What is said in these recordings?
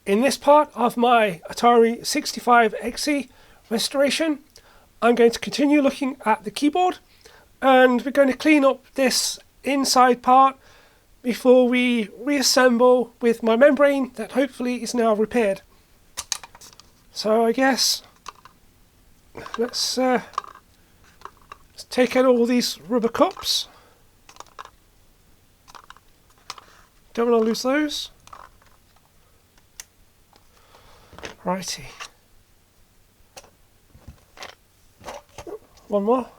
In this part of my Atari 65XE restoration, I'm going to continue looking at the keyboard, and we're going to clean up this inside part before we reassemble with my membrane that hopefully is now repaired. So I guess let's take out all these rubber cups. Don't want to lose those. Righty. One more.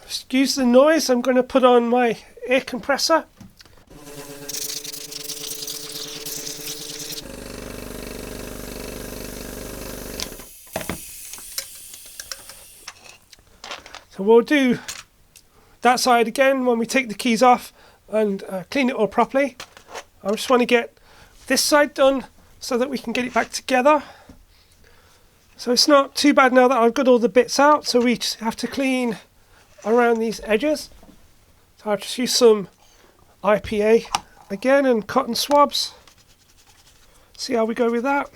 Excuse the noise, I'm going to put on my air compressor. So we'll do that side again when we take the keys off and clean it all properly. I just want to get this side done so that we can get it back together. So it's not too bad now that I've got all the bits out, so we just have to clean around these edges. So I'll just use some IPA again and cotton swabs. See how we go with that.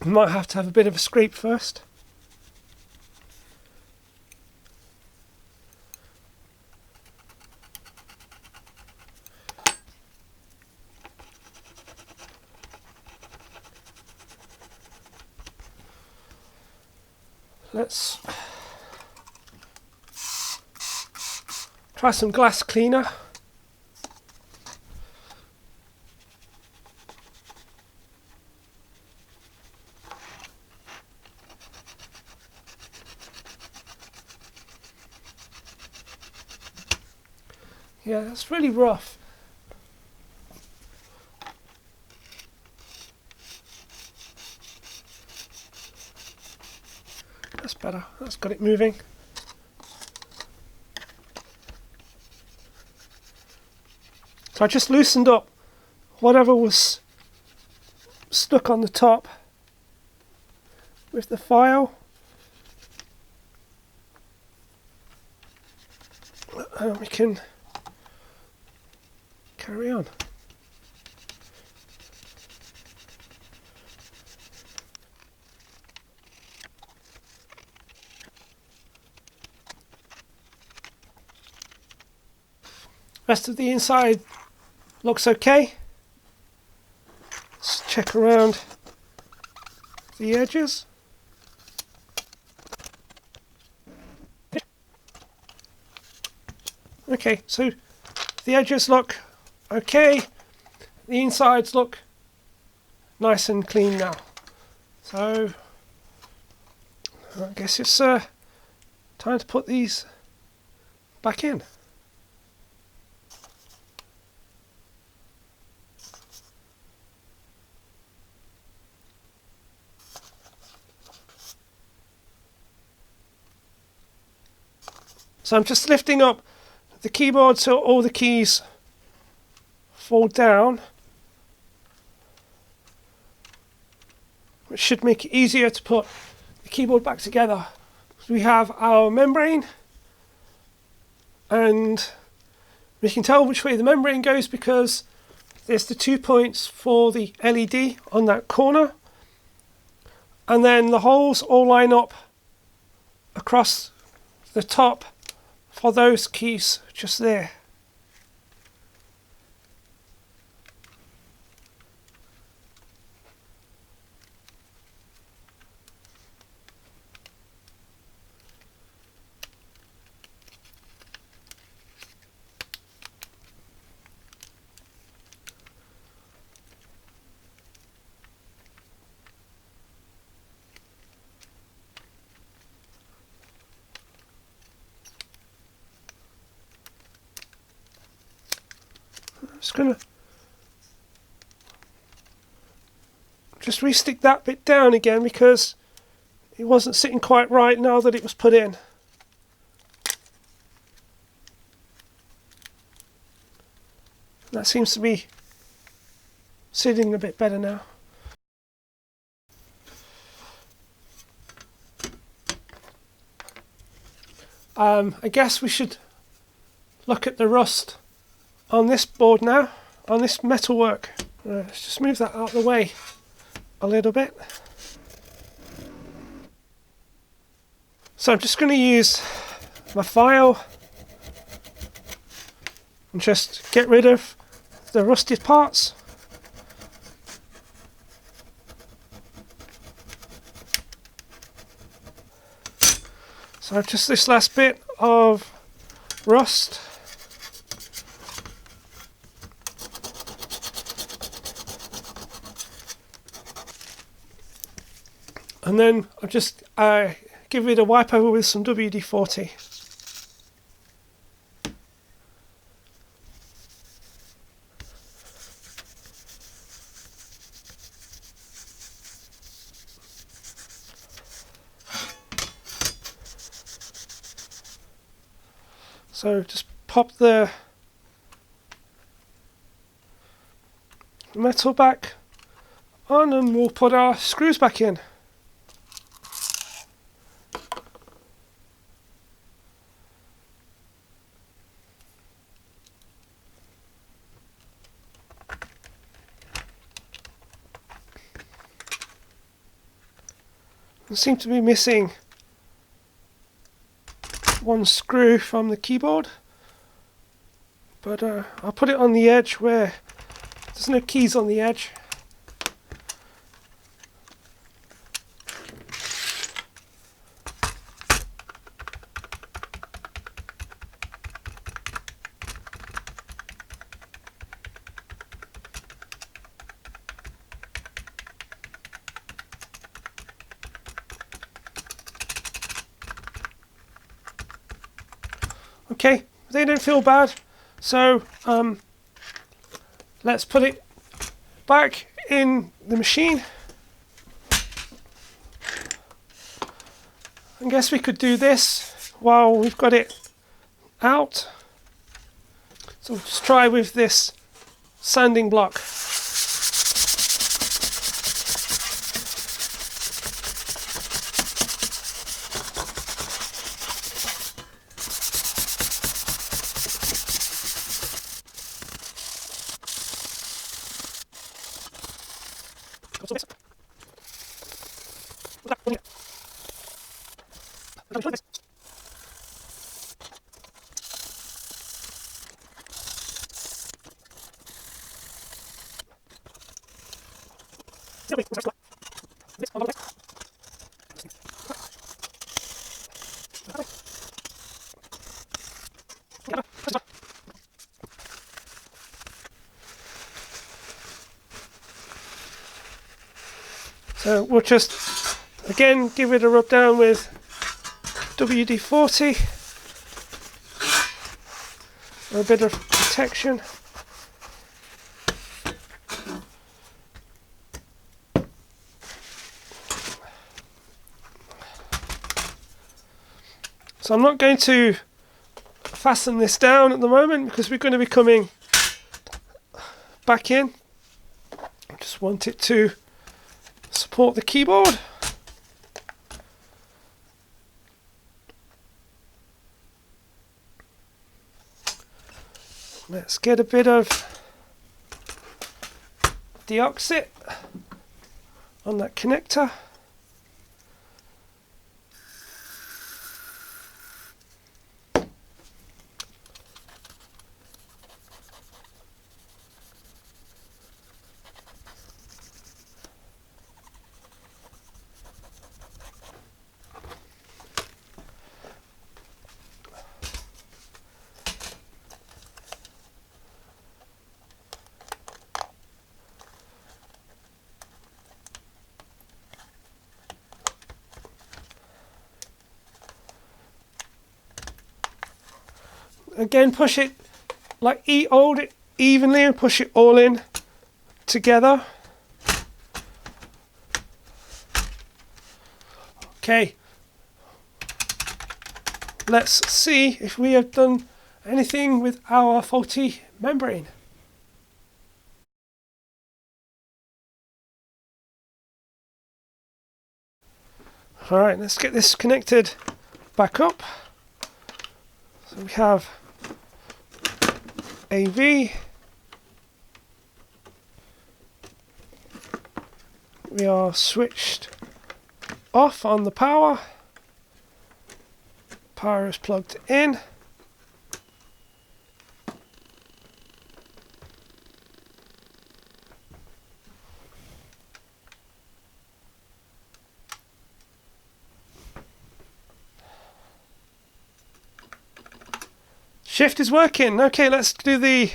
We might have to have a bit of a scrape first. Let's try some glass cleaner. Yeah, that's really rough. That's better. That's got it moving. So I just loosened up whatever was stuck on the top with the file. And we can carry on. Rest of the inside looks okay. Let's check around the edges. Okay, so the edges look okay. The insides look nice and clean now. So I guess it's time to put these back in. So I'm just lifting up the keyboard so all the keys fall down, which should make it easier to put the keyboard back together. We have our membrane, and we can tell which way the membrane goes because there's the 2 points for the LED on that corner, and then the holes all line up across the top for those keys just there. Just gonna re-stick that bit down again because it wasn't sitting quite right now that it was put in. That seems to be sitting a bit better now. I guess we should look at the rust on this board now, on this metalwork. Let's just move that out of the way a little bit. So I'm just going to use my file and just get rid of the rusted parts. So just this last bit of rust. And then I'll just give it a wipe over with some WD-40. So just pop the metal back on and we'll put our screws back in. I seem to be missing one screw from the keyboard, but I'll put it on the edge where there's no keys on the edge. Okay, they don't feel bad, so let's put it back in the machine. I guess we could do this while we've got it out. So we'll just try with this sanding block. So we'll just again give it a rub down with WD-40 for a bit of protection. So I'm not going to fasten this down at the moment because we're going to be coming back in. I just want it to support the keyboard. Let's get a bit of deoxit on that connector. Again, push it like hold it evenly and push it all in together. Okay, let's see if we have done anything with our faulty membrane. Alright, let's get this connected back up. So we have AV. We are switched off on the power. Power is plugged in. Shift is working. Okay, let's do the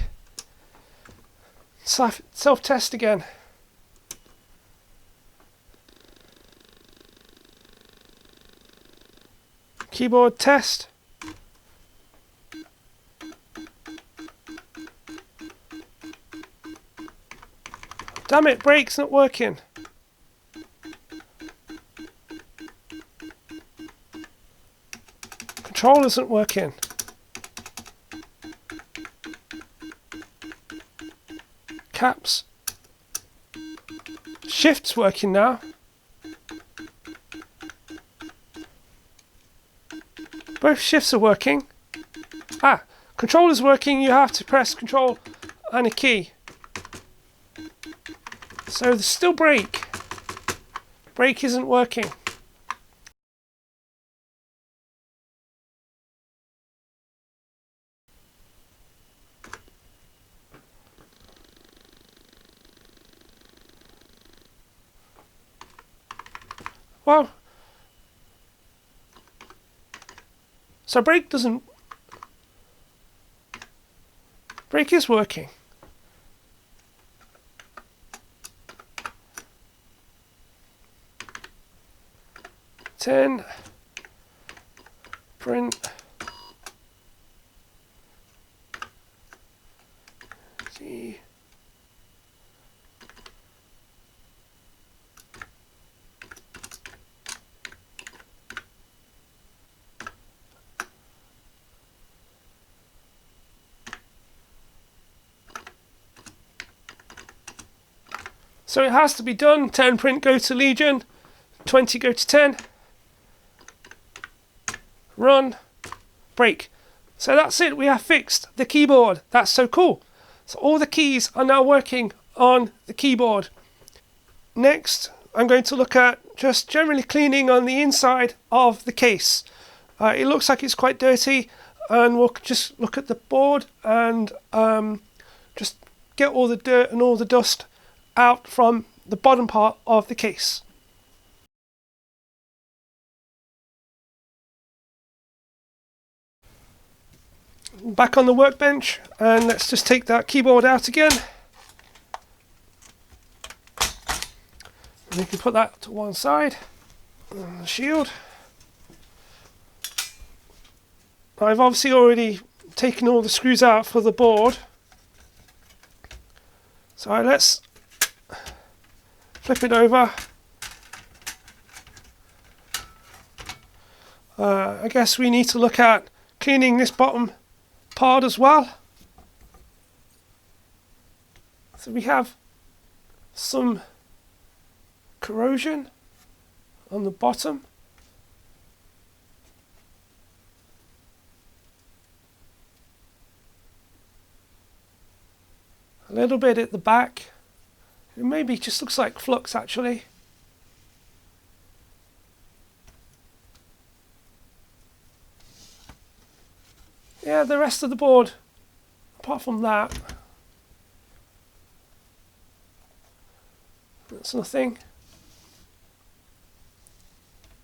self-test again. Keyboard test. Damn it, brake's not working. Control isn't working. Caps. Shift's working now. Both shifts are working. Control is working. You have to press Control and a key. So there's still brake. Brake isn't working. Well, so brake is working. Print. See. So it has to be done. 10 print go to Legion, 20 go to 10. Run, break. So that's it, we have fixed the keyboard. That's so cool. So all the keys are now working on the keyboard. Next, I'm going to look at just generally cleaning on the inside of the case. It looks like it's quite dirty, and we'll just look at the board and just get all the dirt and all the dust out from the bottom part of the case. Back on the workbench, and let's just take that keyboard out again. We can put that to one side. And the shield. I've obviously already taken all the screws out for the board. So let's flip it over. I guess we need to look at cleaning this bottom part as well. So we have some corrosion on the bottom. A little bit at the back. It maybe just looks like flux actually. Yeah, the rest of the board, apart from that, that's nothing.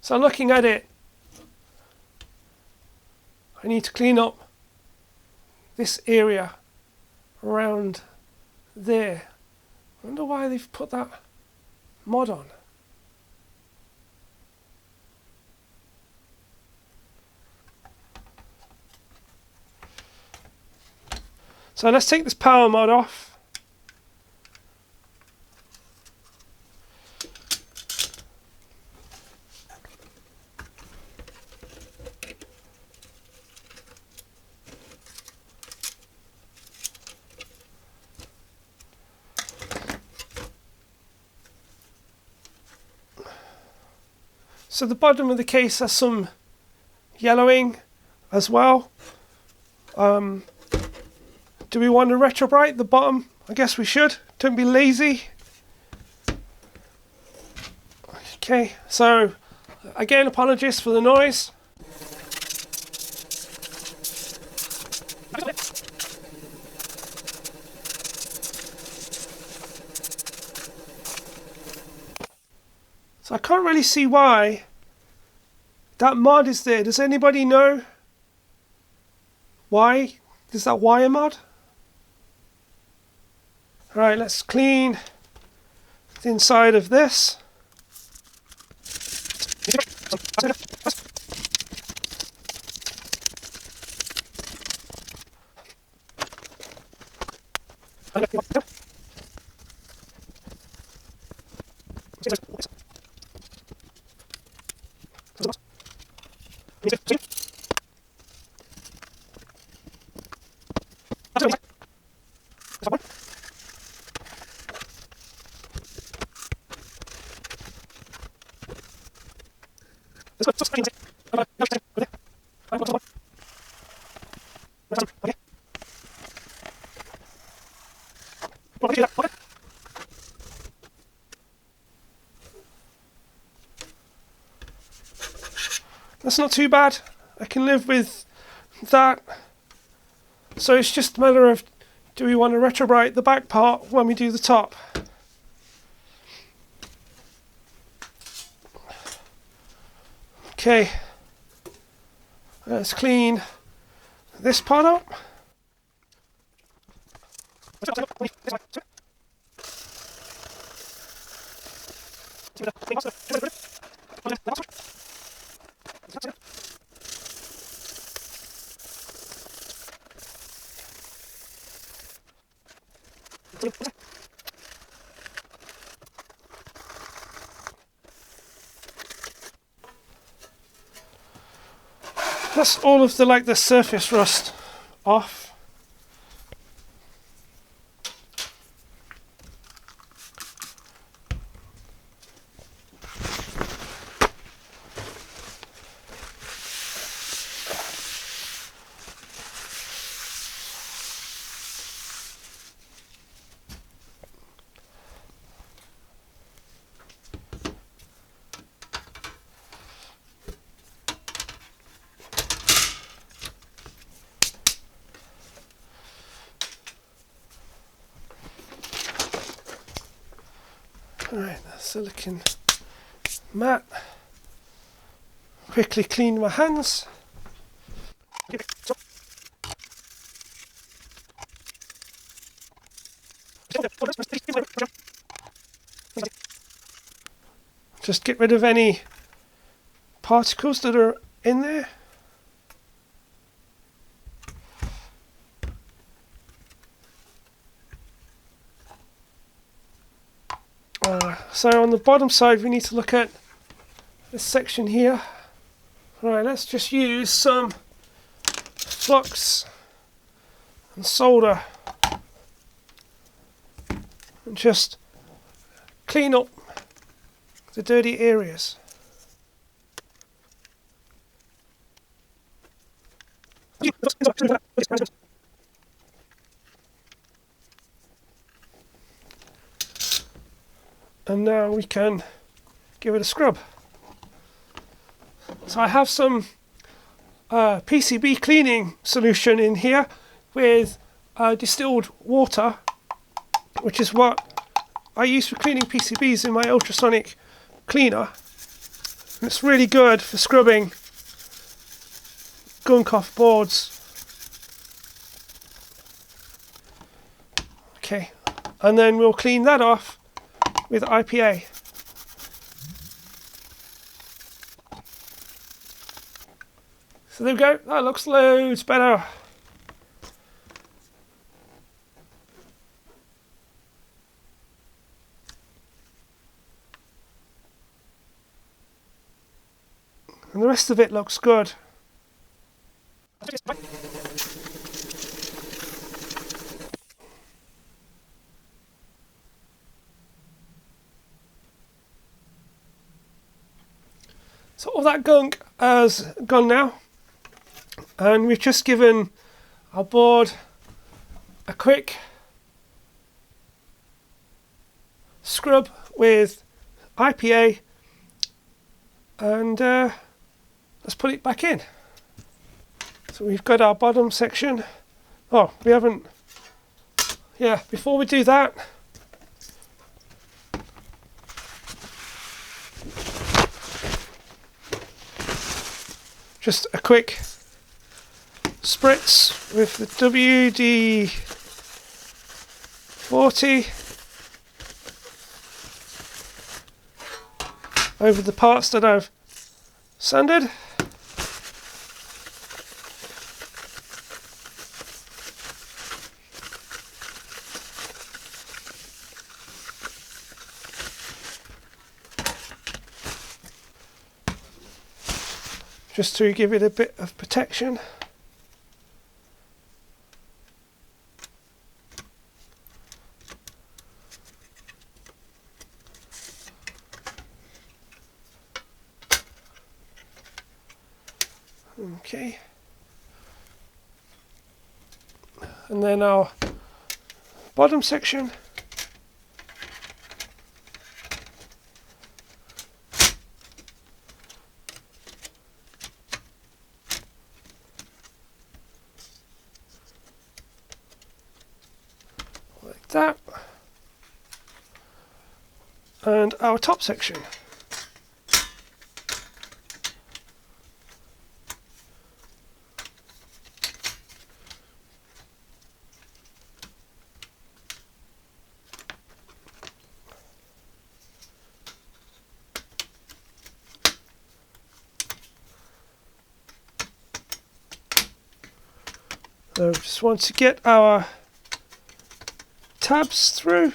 So looking at it, I need to clean up this area around there. I wonder why they've put that mod on. So let's take this power mod off. So the bottom of the case has some yellowing as well. Do we want to retrobrite the bottom? I guess we should. Don't be lazy. Okay, so again, apologies for the noise. So I can't really see why that mod is there. Does anybody know why? Is that wire mod? Alright, let's clean the inside of this. That's not too bad. I can live with that. So it's just a matter of, do we want to retrobrite the back part when we do the top? Okay, let's clean this part up. That's all of the surface rust off. Alright, the silicon mat. Quickly clean my hands. Just get rid of any particles that are in there. So on the bottom side we need to look at this section here. Alright, let's just use some flux and solder and just clean up the dirty areas. And now we can give it a scrub. So I have some PCB cleaning solution in here with distilled water, which is what I use for cleaning PCBs in my ultrasonic cleaner. And it's really good for scrubbing gunk off boards. Okay, and then we'll clean that off with IPA. So there we go, that looks loads better. And the rest of it looks good. So all that gunk has gone now, and we've just given our board a quick scrub with IPA, and let's put it back in. So we've got our bottom section. Oh, we haven't. Yeah, before we do that, just a quick spritz with the WD-40 over the parts that I've sanded. Just to give it a bit of protection. Okay. And then our bottom section. Like that. And our top section. So just want to get our tabs through.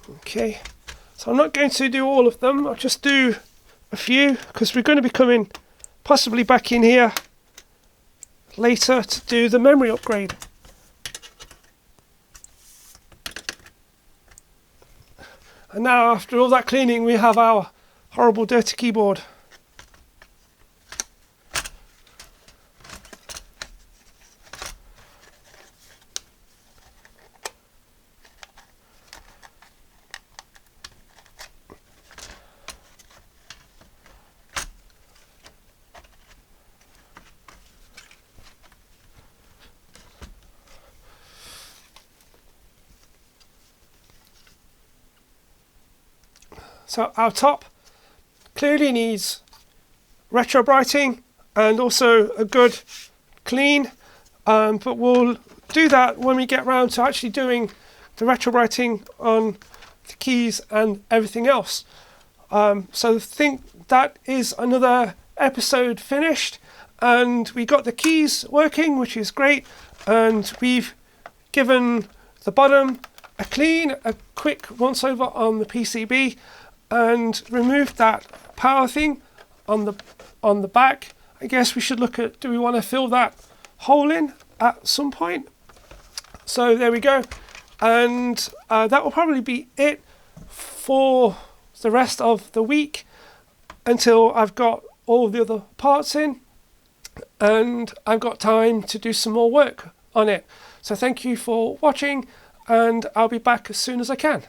Okay, so I'm not going to do all of them, I'll just do a few because we're going to be coming possibly back in here later to do the memory upgrade. And now after all that cleaning we have our horrible dirty keyboard. So our top clearly needs retro brighting and also a good clean, but we'll do that when we get round to actually doing the retro brighting on the keys and everything else. So I think that is another episode finished, and we got the keys working, which is great, and we've given the bottom a clean, a quick once over on the PCB, and removed that power thing on the back. I guess we should look at, do we want to fill that hole in at some point? So there we go, and that will probably be it for the rest of the week until I've got all the other parts in and I've got time to do some more work on it. So thank you for watching, and I'll be back as soon as I can.